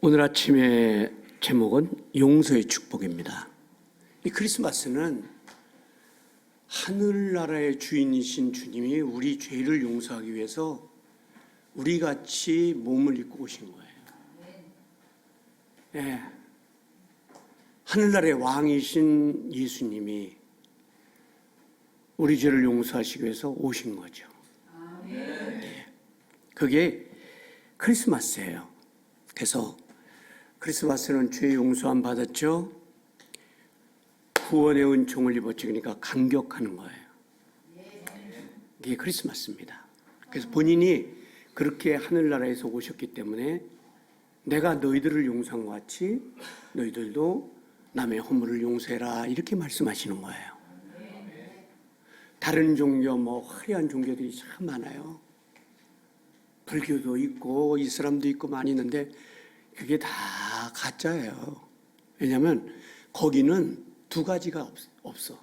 오늘 아침의 제목은 용서의 축복입니다. 이 크리스마스는 하늘나라의 주인이신 주님이 우리 죄를 용서하기 위해서 우리같이 몸을 입고 오신 거예요. 예. 하늘나라의 왕이신 예수님이 우리 죄를 용서하시기 위해서 오신 거죠. 네. 그게 크리스마스예요. 그래서 크리스마스는 죄 용서함 받았죠. 구원의 은총을 입었죠. 그러니까 감격하는 거예요. 이게 크리스마스입니다. 그래서 본인이 그렇게 하늘나라에서 오셨기 때문에 내가 너희들을 용서한 것 같이 너희들도 남의 허물을 용서해라 이렇게 말씀하시는 거예요. 다른 종교 화려한 종교들이 참 많아요. 불교도 있고 이슬람도 있고 많이 있는데 그게 다 가짜예요. 왜냐하면 거기는 두 가지가 없어.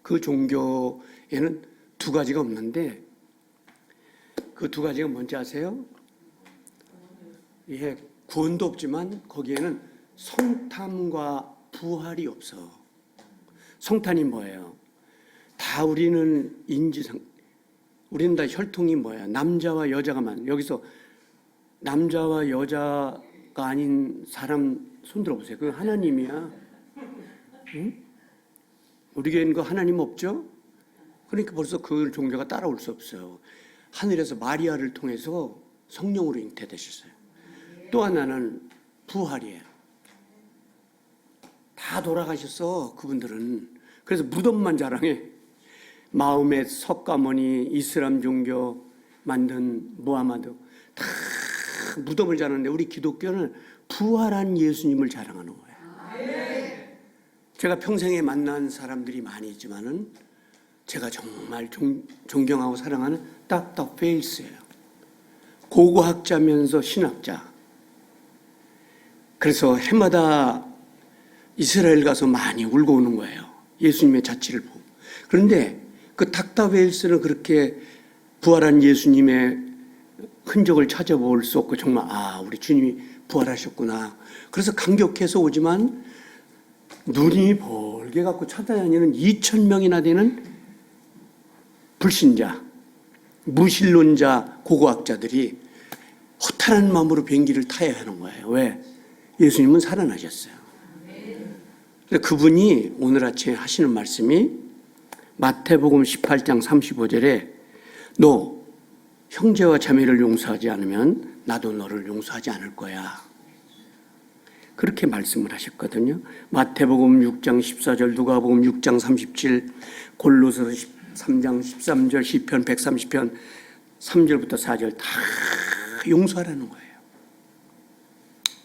그 종교에는 두 가지가 없는데 그 두 가지가 뭔지 아세요? 예, 구원도 없지만 거기에는 성탐과 부활이 없어. 성탄이 뭐예요? 다 우리는 우리는 다 혈통이 뭐예요? 남자와 여자가 여기서 남자와 여자가 아닌 사람 손 들어보세요. 그건 하나님이야. 응? 우리 교회는 그 하나님 없죠? 그러니까 벌써 그 종교가 따라올 수 없어요. 하늘에서 마리아를 통해서 성령으로 잉태되셨어요. 또 하나는 부활이에요. 다 돌아가셨어, 그분들은. 그래서 무덤만 자랑해. 마음의 석가모니, 이슬람 종교 만든 무하마드 다 무덤을 자랑하는데 우리 기독교는 부활한 예수님을 자랑하는 거예요. 제가 평생에 만난 사람들이 많이 있지만은 제가 정말 존경하고 사랑하는 닥터 페일스예요. 고고학자면서 신학자. 그래서 해마다 이스라엘 가서 많이 울고 오는 거예요. 예수님의 자취를 보고. 그런데 그 닥터 페일스는 그렇게 부활한 예수님의 흔적을 찾아볼 수 없고 정말 우리 주님이 부활하셨구나. 그래서 감격해서 오지만 눈이 벌게 갖고 찾아다니는 2,000명이나 되는 불신자, 무신론자 고고학자들이 허탈한 마음으로 비행기를 타야 하는 거예요. 왜? 예수님은 살아나셨어요. 그래서 그분이 오늘 아침에 하시는 말씀이 마태복음 18장 35절에 너 형제와 자매를 용서하지 않으면 나도 너를 용서하지 않을 거야. 그렇게 말씀을 하셨거든요. 마태복음 6장 14절, 누가복음 6장 37, 골로새서 3장 13절, 시편 130편 3절부터 4절 다 용서하라는 거예요.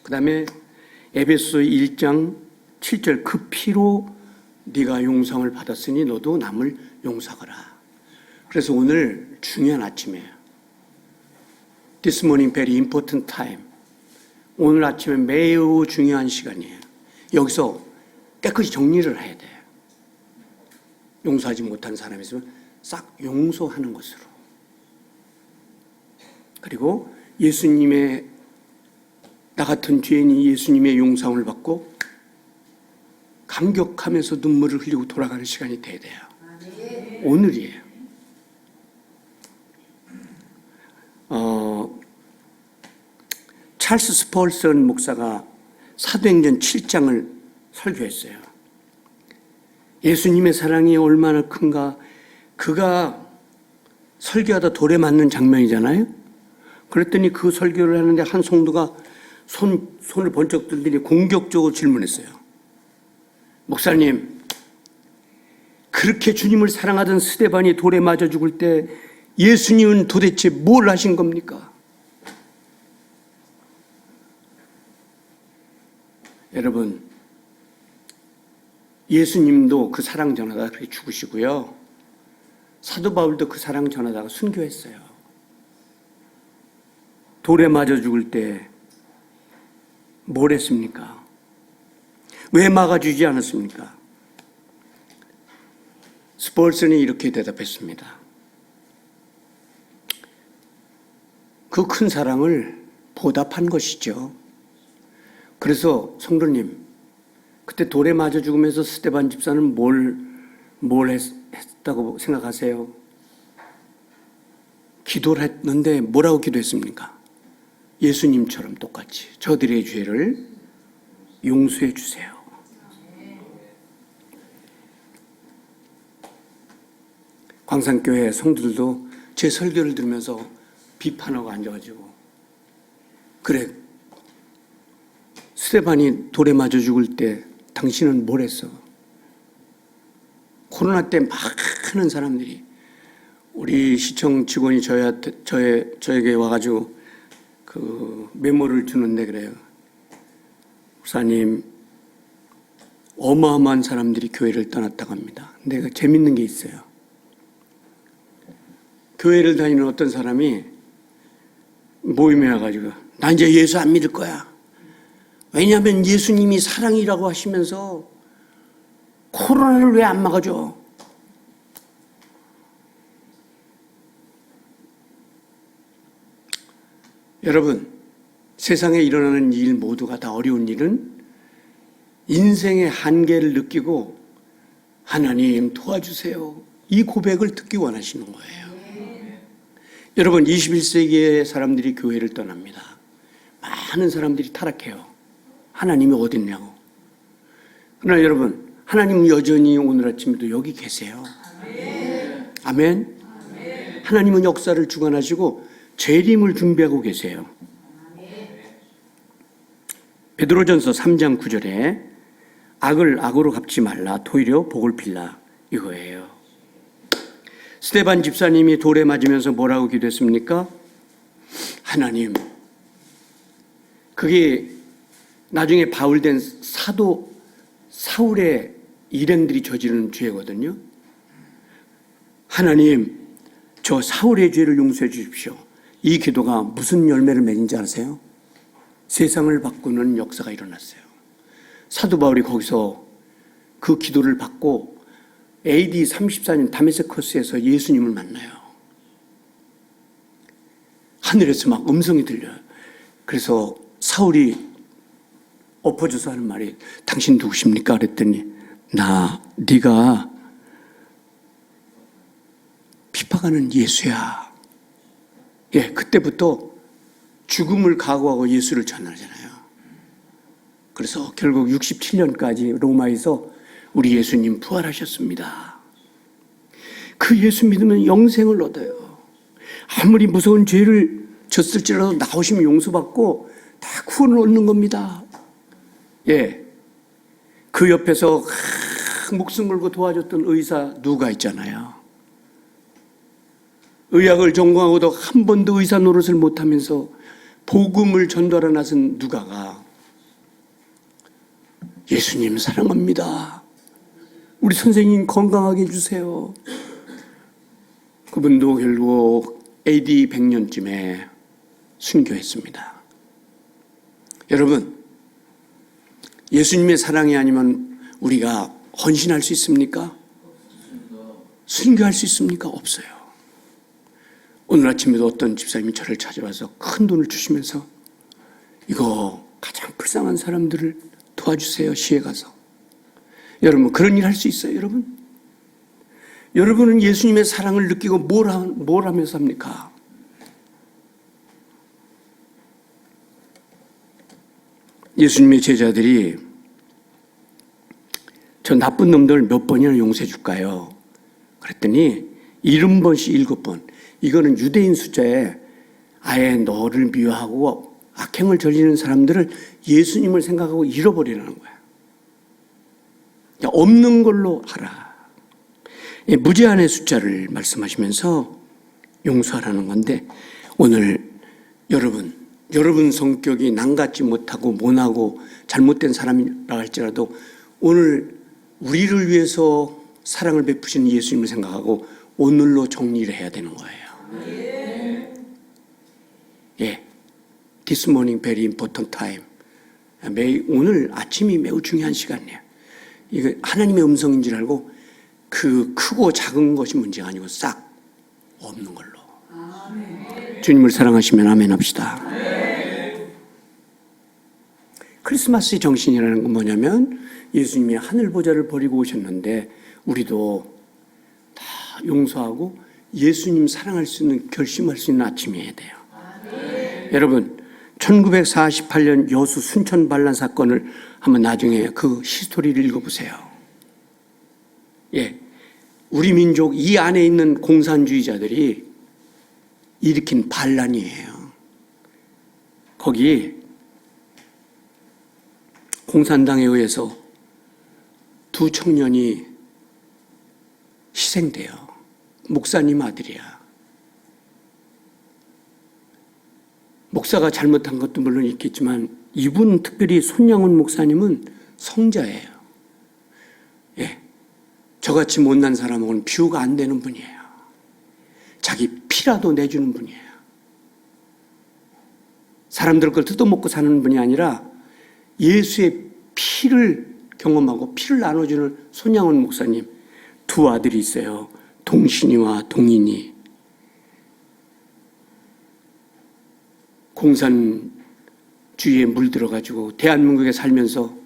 그 다음에 에베소 1장 7절 그 피로 네가 용서를 받았으니 너도 남을 용서하라. 그래서 오늘 중요한 아침이에요. This morning very important time. 오늘 아침에 매우 중요한 시간이에요. 여기서 깨끗이 정리를 해야 돼요. 용서하지 못한 사람이 있으면 싹 용서하는 것으로. 그리고 예수님의 나 같은 죄인이 예수님의 용서를 받고 감격하면서 눈물을 흘리고 돌아가는 시간이 돼야 돼요. 오늘이에요. 찰스 스펄슨 목사가 사도행전 7장을 설교했어요. 예수님의 사랑이 얼마나 큰가. 그가 설교하다 돌에 맞는 장면이잖아요. 그랬더니 그 설교를 하는데 한 성도가 손을 번쩍 들더니 공격적으로 질문했어요. 목사님, 그렇게 주님을 사랑하던 스데반이 돌에 맞아 죽을 때 예수님은 도대체 뭘 하신 겁니까? 여러분, 예수님도 그 사랑 전하다가 그렇게 죽으시고요. 사도 바울도 그 사랑 전하다가 순교했어요. 돌에 맞아 죽을 때 뭘 했습니까? 왜 막아주지 않았습니까? 스펄슨이 이렇게 대답했습니다. 그 큰 사랑을 보답한 것이죠. 그래서 성도님, 그때 돌에 맞아 죽으면서 스데반 집사는 뭘 했다고 생각하세요? 기도를 했는데 뭐라고 기도했습니까? 예수님처럼 똑같이 저들의 죄를 용서해 주세요. 광산교회 성도들도 제 설교를 들으면서 비판하고 앉아가지고, 그래, 스데반이 돌에 맞아 죽을 때 당신은 뭘 했어? 코로나 때 많은 사람들이, 우리 시청 직원이 저에게 와가지고 그 메모를 주는데 그래요. 목사님, 어마어마한 사람들이 교회를 떠났다고 합니다. 근데 재밌는 게 있어요. 교회를 다니는 어떤 사람이 모임에 와가지고, 나 이제 예수 안 믿을 거야. 왜냐하면 예수님이 사랑이라고 하시면서 코로나를 왜 안 막아줘? 여러분, 세상에 일어나는 일 모두가 다 어려운 일은 인생의 한계를 느끼고 하나님 도와주세요, 이 고백을 듣기 원하시는 거예요. 여러분, 21세기의 사람들이 교회를 떠납니다. 많은 사람들이 타락해요. 하나님이 어디 있냐고. 그러나 여러분, 하나님은 여전히 오늘 아침에도 여기 계세요. 아멘. 하나님은 역사를 주관하시고 재림을 준비하고 계세요. 베드로전서 3장 9절에 악을 악으로 갚지 말라, 도리어 복을 빌라, 이거예요. 스데반 집사님이 돌에 맞으면서 뭐라고 기도했습니까? 하나님, 그게 나중에 바울된 사도 사울의 일행들이 저지른 죄거든요. 하나님, 저 사울의 죄를 용서해 주십시오. 이 기도가 무슨 열매를 맺는지 아세요? 세상을 바꾸는 역사가 일어났어요. 사도 바울이 거기서 그 기도를 받고 AD 34년 다메섹커스에서 예수님을 만나요. 하늘에서 막 음성이 들려요. 그래서 사울이 엎어져서 하는 말이, 당신 누구십니까? 그랬더니, 네가 핍박하는 예수야. 예, 그때부터 죽음을 각오하고 예수를 전하잖아요. 그래서 결국 67년까지 로마에서 우리 예수님 부활하셨습니다. 그 예수 믿으면 영생을 얻어요. 아무리 무서운 죄를 졌을지라도 나오시면 용서받고 다 구원을 얻는 겁니다. 예, 그 옆에서 목숨 걸고 도와줬던 의사 누가 있잖아요. 의학을 전공하고도 한 번도 의사 노릇을 못하면서 복음을 전달하 나선 누가가 예수님 사랑합니다, 우리 선생님 건강하게 해주세요. 그분도 결국 AD 100년쯤에 순교했습니다. 여러분, 예수님의 사랑이 아니면 우리가 헌신할 수 있습니까? 순교할 수 있습니까? 없어요. 오늘 아침에도 어떤 집사님이 저를 찾아와서 큰 돈을 주시면서 이거 가장 불쌍한 사람들을 도와주세요, 시에 가서. 여러분, 그런 일 할 수 있어요, 여러분? 여러분은 예수님의 사랑을 느끼고 뭘 하면서 합니까? 예수님의 제자들이 저 나쁜 놈들 몇 번이나 용서해 줄까요? 그랬더니 70번씩 7번. 이거는 유대인 숫자에 아예 너를 미워하고 악행을 저지르는 사람들을 예수님을 생각하고 잃어버리라는 거야. 없는 걸로 하라. 무제한의 숫자를 말씀하시면서 용서하라는 건데, 오늘 여러분 성격이 남같지 못하고 모나고 잘못된 사람이라 할지라도 오늘 우리를 위해서 사랑을 베푸시는 예수님을 생각하고 오늘로 정리를 해야 되는 거예요. 예, This morning very important time. 오늘 아침이 매우 중요한 시간이에요. 이거 하나님의 음성인 줄 알고 그 크고 작은 것이 문제가 아니고 싹 없는 걸로. 주님을 사랑하시면 아멘 합시다. 크리스마스의 정신이라는 건 뭐냐면 예수님이 하늘 보좌를 버리고 오셨는데 우리도 다 용서하고 예수님 사랑할 수 있는, 결심할 수 있는 아침이어야 돼요. 여러분, 1948년 여수 순천 반란 사건을 한번 나중에 그 히스토리를 읽어보세요. 예, 우리 민족 이 안에 있는 공산주의자들이 일으킨 반란이에요. 거기 공산당에 의해서 두 청년이 희생돼요. 목사님 아들이야. 목사가 잘못한 것도 물론 있겠지만 이분, 특별히 손양훈 목사님은 성자예요. 예, 저같이 못난 사람하고는 비교가 안 되는 분이에요. 자기 피라도 내주는 분이에요. 사람들 걸 뜯어먹고 사는 분이 아니라 예수의 피를 경험하고 피를 나눠주는 손양훈 목사님, 두 아들이 있어요. 동신이와 동인이. 공산주의에 물들어가지고 대한민국에 살면서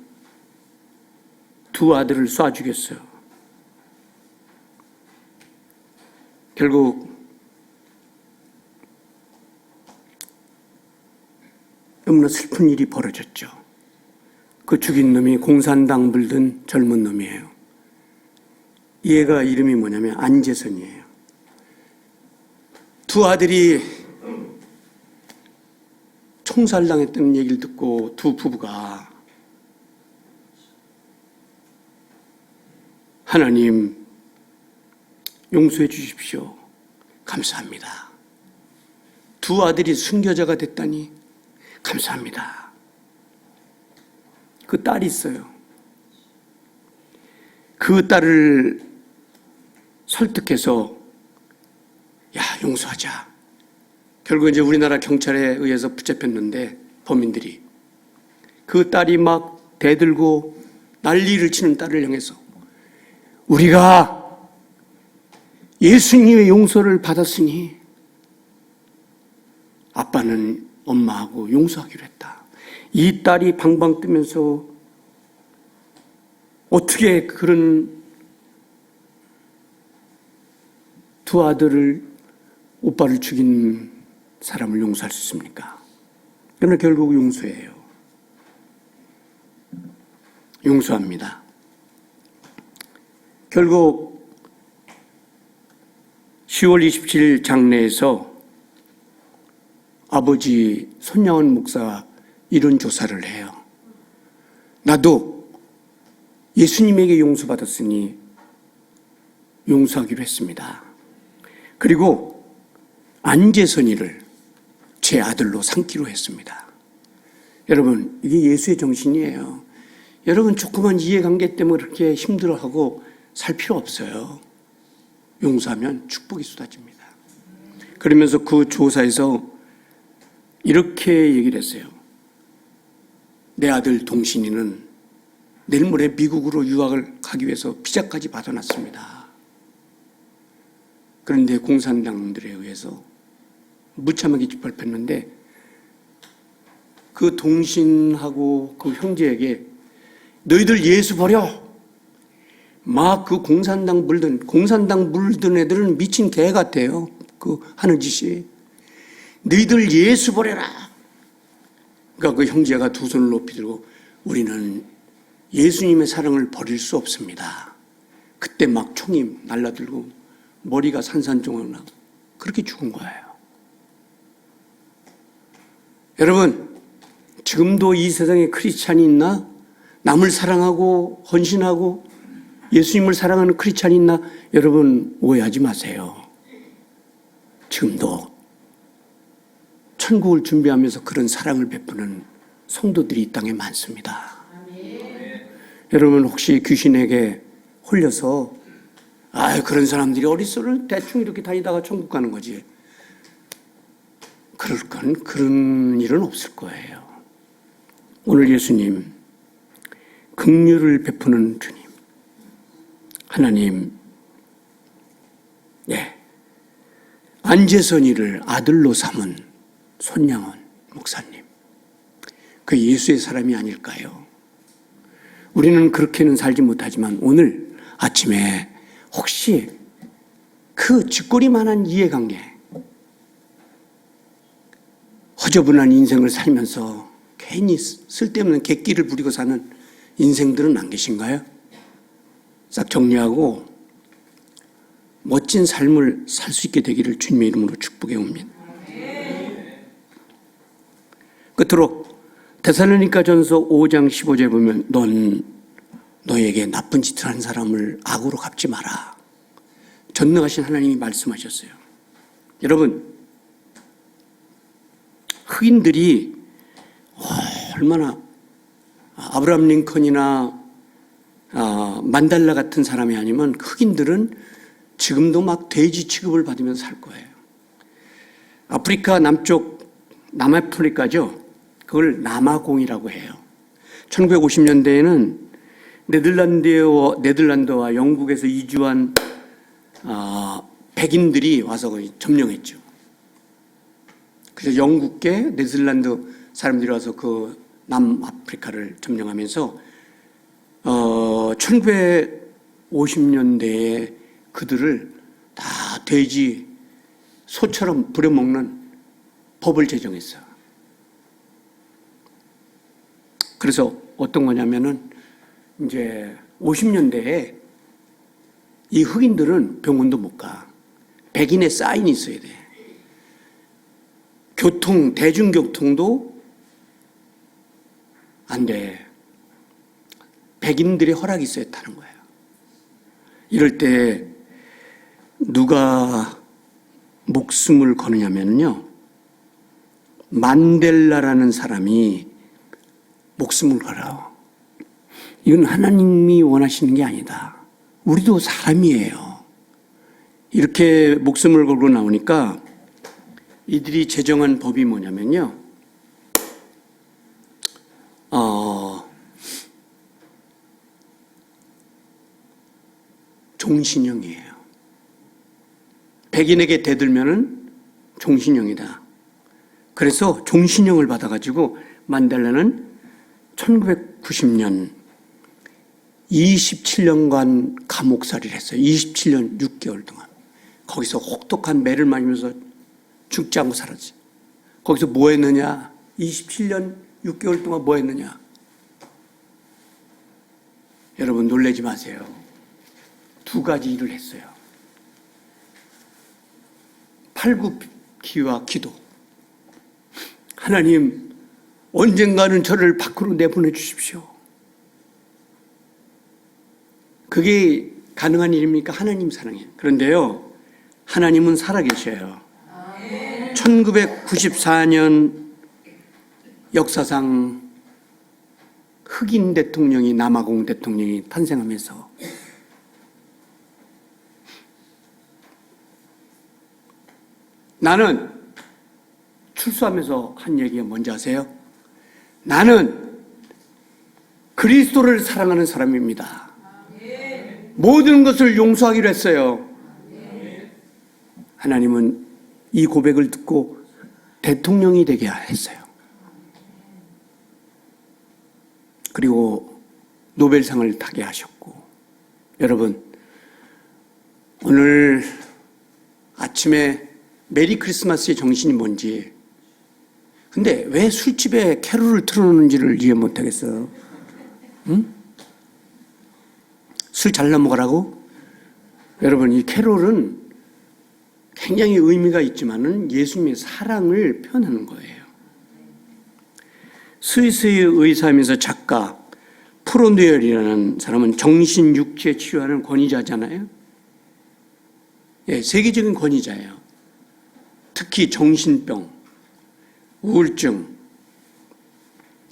두 아들을 쏴 죽였어요. 결국 너무나 슬픈 일이 벌어졌죠. 그 죽인 놈이 공산당 물든 젊은 놈이에요. 얘가 이름이 뭐냐면 안재선이에요. 두 아들이 총살당했다는 얘기를 듣고 두 부부가 하나님 용서해 주십시오. 감사합니다. 두 아들이 순교자가 됐다니 감사합니다. 그 딸이 있어요. 그 딸을 설득해서 야, 용서하자. 결국 이제 우리나라 경찰에 의해서 붙잡혔는데 범인들이 그 딸이 막 대들고 난리를 치는 딸을 향해서 우리가 예수님의 용서를 받았으니 아빠는 엄마하고 용서하기로 했다. 이 딸이 방방 뜨면서 어떻게 그런 두 아들을, 오빠를 죽인 사람을 용서할 수 있습니까? 그러나 결국 용서해요. 용서합니다. 결국 10월 27일 장례에서 아버지 손양훈 목사가 이런 조사를 해요. 나도 예수님에게 용서받았으니 용서하기로 했습니다. 그리고 안재선이를 제 아들로 삼기로 했습니다. 여러분, 이게 예수의 정신이에요. 여러분, 조그만 이해관계 때문에 그렇게 힘들어하고 살 필요 없어요. 용서하면 축복이 쏟아집니다. 그러면서 그 조사에서 이렇게 얘기를 했어요. 내 아들 동신이는 내일 모레 미국으로 유학을 가기 위해서 비자까지 받아놨습니다. 그런데 공산당들에 의해서 무참하게 짓밟혔는데 그 동신하고 그 형제에게 너희들 예수 버려. 막 그 공산당 물든 애들은 미친 개 같아요. 그 하는 짓이. 너희들 예수 버려라. 그러니까 그 형제가 두 손을 높이 들고 우리는 예수님의 사랑을 버릴 수 없습니다. 그때 막 총이 날라들고 머리가 산산조각 나고 그렇게 죽은 거예요. 여러분, 지금도 이 세상에 크리스찬이 있나? 남을 사랑하고 헌신하고 예수님을 사랑하는 크리스찬이 있나? 여러분, 오해하지 마세요. 지금도 천국을 준비하면서 그런 사랑을 베푸는 성도들이 이 땅에 많습니다. 여러분, 혹시 귀신에게 홀려서 그런 사람들이 어디서를 대충 이렇게 다니다가 천국 가는 거지. 그런 일은 없을 거예요. 오늘 예수님, 긍휼을 베푸는 주님, 하나님, 안재선이를 아들로 삼은 손양훈 목사님, 그 예수의 사람이 아닐까요? 우리는 그렇게는 살지 못하지만 오늘 아침에 혹시 그 쥐꼬리만한 이해관계, 허저분한 인생을 살면서 괜히 쓸데없는 객기를 부리고 사는 인생들은 안 계신가요? 싹 정리하고 멋진 삶을 살 수 있게 되기를 주님의 이름으로 축복해 옵니다. 끝으로 데살로니가전서 5장 15절에 보면 넌 너에게 나쁜 짓을 한 사람을 악으로 갚지 마라. 전능하신 하나님이 말씀하셨어요. 여러분, 흑인들이 얼마나 아브라함 링컨이나 만달라 같은 사람이 아니면 흑인들은 지금도 막 돼지 취급을 받으면서 살 거예요. 아프리카 남쪽 남아프리카죠. 그걸 남아공이라고 해요. 1950년대에는 네덜란드와 영국에서 이주한 백인들이 와서 거의 점령했죠. 그래서 영국계 네덜란드 사람들이 와서 그 남아프리카를 점령하면서 1950년대에 그들을 다 돼지, 소처럼 부려먹는 법을 제정했어요. 그래서 어떤 거냐면은 이제 50년대에 이 흑인들은 병원도 못 가. 백인의 사인이 있어야 돼. 대중교통도 안 돼. 백인들의 허락이 있어야 타는 거예요. 이럴 때 누가 목숨을 거느냐면요. 만델라라는 사람이 목숨을 걸어. 이건 하나님이 원하시는 게 아니다. 우리도 사람이에요. 이렇게 목숨을 걸고 나오니까 이들이 제정한 법이 뭐냐면요. 종신형이에요. 백인에게 대들면은 종신형이다. 그래서 종신형을 받아가지고 만델라는 1990년 27년간 감옥살이를 했어요. 27년 6개월 동안. 거기서 혹독한 매를 맞으면서 죽지 않고 살았지. 거기서 뭐 했느냐? 27년 6개월 동안 뭐 했느냐? 여러분 놀라지 마세요. 두 가지 일을 했어요. 팔굽기와 기도. 하나님, 언젠가는 저를 밖으로 내보내 주십시오. 그게 가능한 일입니까? 하나님 사랑해요. 그런데요, 하나님은 살아계셔요. 1994년 역사상 흑인 대통령이 남아공 대통령이 탄생하면서 나는 출소하면서 한 얘기가 뭔지 아세요? 나는 그리스도를 사랑하는 사람입니다. 모든 것을 용서하기로 했어요. 하나님은 이 고백을 듣고 대통령이 되게 했어요. 그리고 노벨상을 타게 하셨고, 여러분 오늘 아침에 메리 크리스마스의 정신이 뭔지, 근데 왜 술집에 캐롤을 틀어놓는지를 이해 못하겠어요. 응? 술 잘 넘어가라고? 여러분, 이 캐롤은 굉장히 의미가 있지만은 예수님의 사랑을 표현하는 거예요. 스위스의 의사이면서 작가 프로누엘이라는 사람은 정신 육체 치료하는 권위자잖아요. 예, 세계적인 권위자예요. 특히 정신병, 우울증,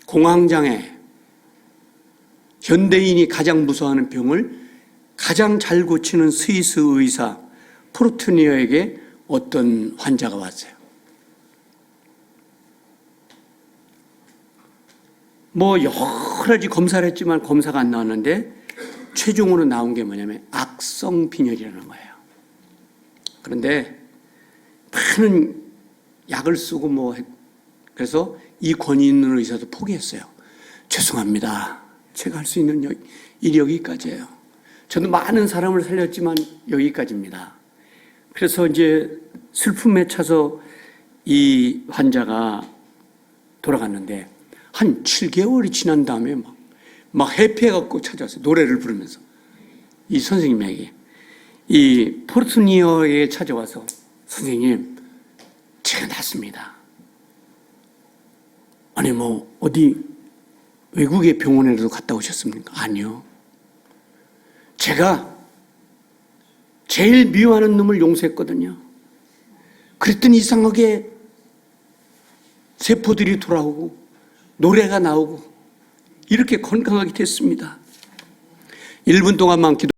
공황장애, 현대인이 가장 무서워하는 병을 가장 잘 고치는 스위스 의사 프로트니어에게 어떤 환자가 왔어요. 뭐 여러 가지 검사를 했지만 검사가 안 나왔는데 최종으로 나온 게 뭐냐면 악성 빈혈이라는 거예요. 그런데 많은 약을 쓰고 뭐 그래서 이 권위 있는 의사도 포기했어요. 죄송합니다. 제가 할 수 있는 일이 여기까지예요. 저도 많은 사람을 살렸지만 여기까지입니다. 그래서 이제 슬픔에 차서 이 환자가 돌아갔는데 한 7개월이 지난 다음에 막 해피해갖고 찾아왔어요. 노래를 부르면서. 이 선생님에게. 이 포르투니어에 찾아와서 선생님, 제가 낫습니다. 아니 어디 외국의 병원에도 갔다 오셨습니까? 아니요. 제가 제일 미워하는 놈을 용서했거든요. 그랬더니 이상하게 세포들이 돌아오고 노래가 나오고 이렇게 건강하게 됐습니다. 1분 동안만 기도